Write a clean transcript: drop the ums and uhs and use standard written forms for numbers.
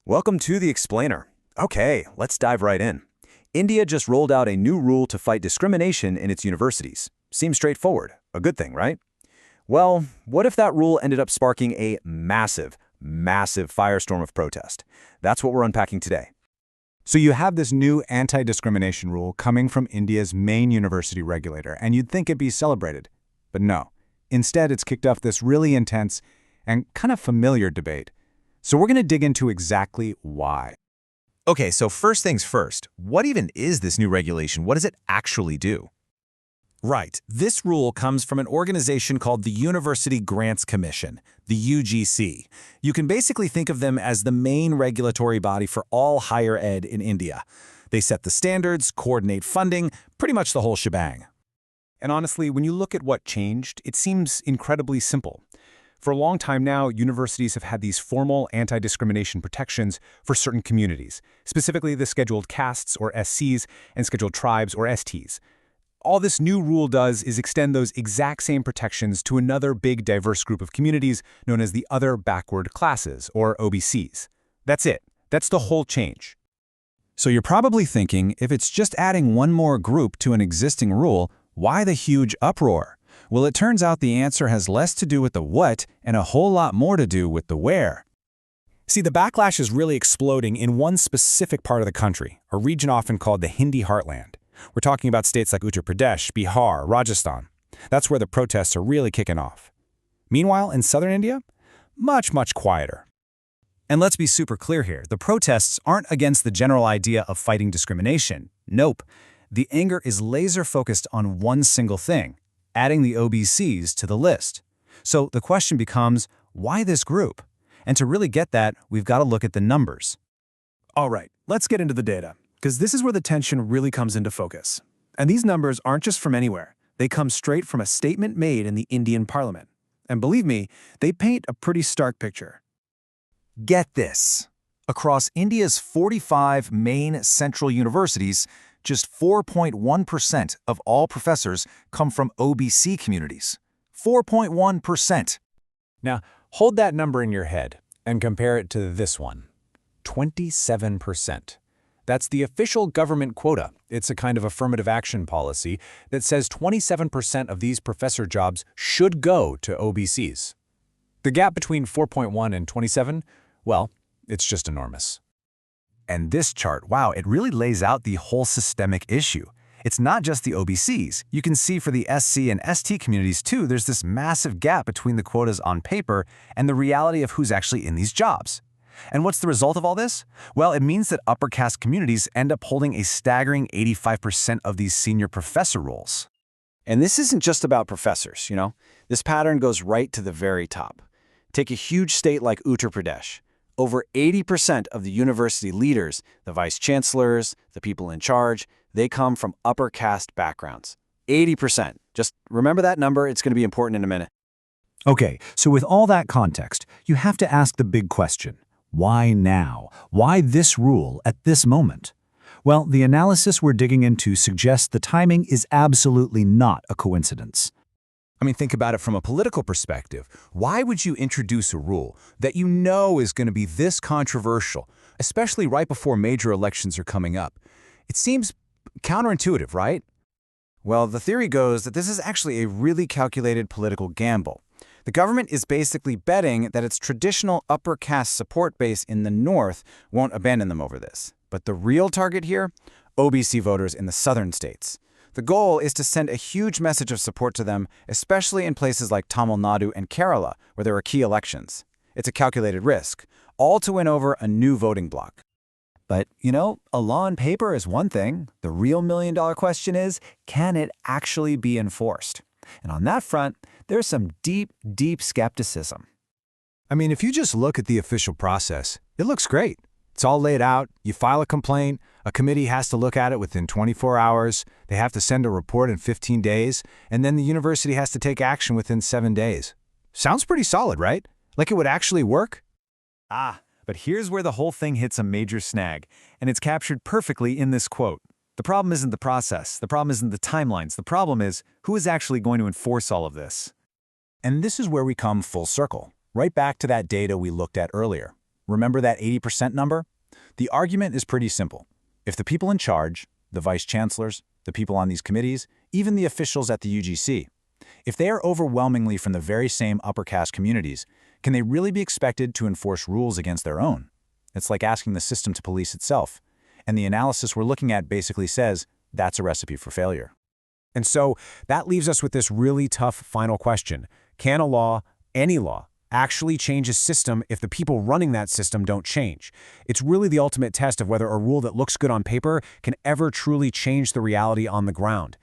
Welcome to The Explainer. Okay, let's dive right in. India just rolled out a new rule to fight discrimination in its universities. Seems straightforward. A good thing, right? Well, what if that rule ended up sparking a massive firestorm of protest? That's what we're unpacking today. So you have this new anti-discrimination rule coming from India's main university regulator, and you'd think it'd be celebrated. But no. Instead, it's kicked off this really intense and kind of familiar debate. So we're going to dig into exactly why. Okay, so first things first, what even is this new regulation? What does it actually do? Right. This rule comes from an organization called the University Grants Commission, the UGC. You can basically think of them as the main regulatory body for all higher ed in India. They set the standards, coordinate funding, pretty much the whole shebang. And honestly, when you look at what changed, it seems incredibly simple. For a long time now, universities have had these formal anti-discrimination protections for certain communities, specifically the scheduled castes, or SCs, and scheduled tribes, or STs. All this new rule does is extend those exact same protections to another big diverse group of communities known as the other backward classes, or OBCs. That's it. That's the whole change. So you're probably thinking, if it's just adding one more group to an existing rule, why the huge uproar? Well, it turns out the answer has less to do with the what and a whole lot more to do with the where. See, the backlash is really exploding in one specific part of the country, a region often called the Hindi heartland. We're talking about states like Uttar Pradesh, Bihar, Rajasthan. That's where the protests are really kicking off. Meanwhile, in southern India, much quieter. And let's be super clear here. The protests aren't against the general idea of fighting discrimination. Nope. The anger is laser-focused on one single thing: adding the OBCs to the list. So the question becomes, why this group? And to really get that, we've got to look at the numbers. All right, let's get into the data, because this is where the tension really comes into focus. And these numbers aren't just from anywhere. They come straight from a statement made in the Indian parliament. And believe me, they paint a pretty stark picture. Get this. Across India's 45 main central universities, just 4.1% of all professors come from OBC communities. 4.1%. Now, hold that number in your head and compare it to this one. 27%. That's the official government quota. It's a kind of affirmative action policy that says 27% of these professor jobs should go to OBCs. The gap between 4.1 and 27, well, it's just enormous. And this chart, wow, it really lays out the whole systemic issue. It's not just the OBCs. You can see for the SC and ST communities too, there's this massive gap between the quotas on paper and the reality of who's actually in these jobs. And what's the result of all this? Well, it means that upper caste communities end up holding a staggering 85% of these senior professor roles. And this isn't just about professors, This pattern goes right to the very top. Take a huge state like Uttar Pradesh. Over 80% of the university leaders, the vice chancellors, the people in charge, they come from upper caste backgrounds. 80%. Just remember that number. It's going to be important in a minute. Okay, so with all that context, you have to ask the big question. Why now? Why this rule at this moment? Well, the analysis we're digging into suggests the timing is absolutely not a coincidence. I mean, think about it from a political perspective. Why would you introduce a rule that you know is going to be this controversial, especially right before major elections are coming up? It seems counterintuitive, right? Well, the theory goes that this is actually a really calculated political gamble. The government is basically betting that its traditional upper caste support base in the north won't abandon them over this. But the real target here? OBC voters in the southern states. The goal is to send a huge message of support to them, especially in places like Tamil Nadu and Kerala, where there are key elections. It's a calculated risk, all to win over a new voting bloc. But, a law on paper is one thing. The real million-dollar question is, can it actually be enforced? And on that front, there's some deep skepticism. I mean, if you just look at the official process, it looks great. It's all laid out. You file a complaint. A committee has to look at it within 24 hours. They have to send a report in 15 days. And then the university has to take action within 7 days. Sounds pretty solid, right? Like it would actually work? But here's where the whole thing hits a major snag. And it's captured perfectly in this quote. The problem isn't the process. The problem isn't the timelines. The problem is, who is actually going to enforce all of this? And this is where we come full circle, right back to that data we looked at earlier. Remember that 80% number? The argument is pretty simple. If the people in charge, the vice chancellors, the people on these committees, even the officials at the UGC, if they are overwhelmingly from the very same upper caste communities, can they really be expected to enforce rules against their own? It's like asking the system to police itself. And the analysis we're looking at basically says that's a recipe for failure. And so that leaves us with this really tough final question. Can a law, any law, actually change a system if the people running that system don't change? It's really the ultimate test of whether a rule that looks good on paper can ever truly change the reality on the ground.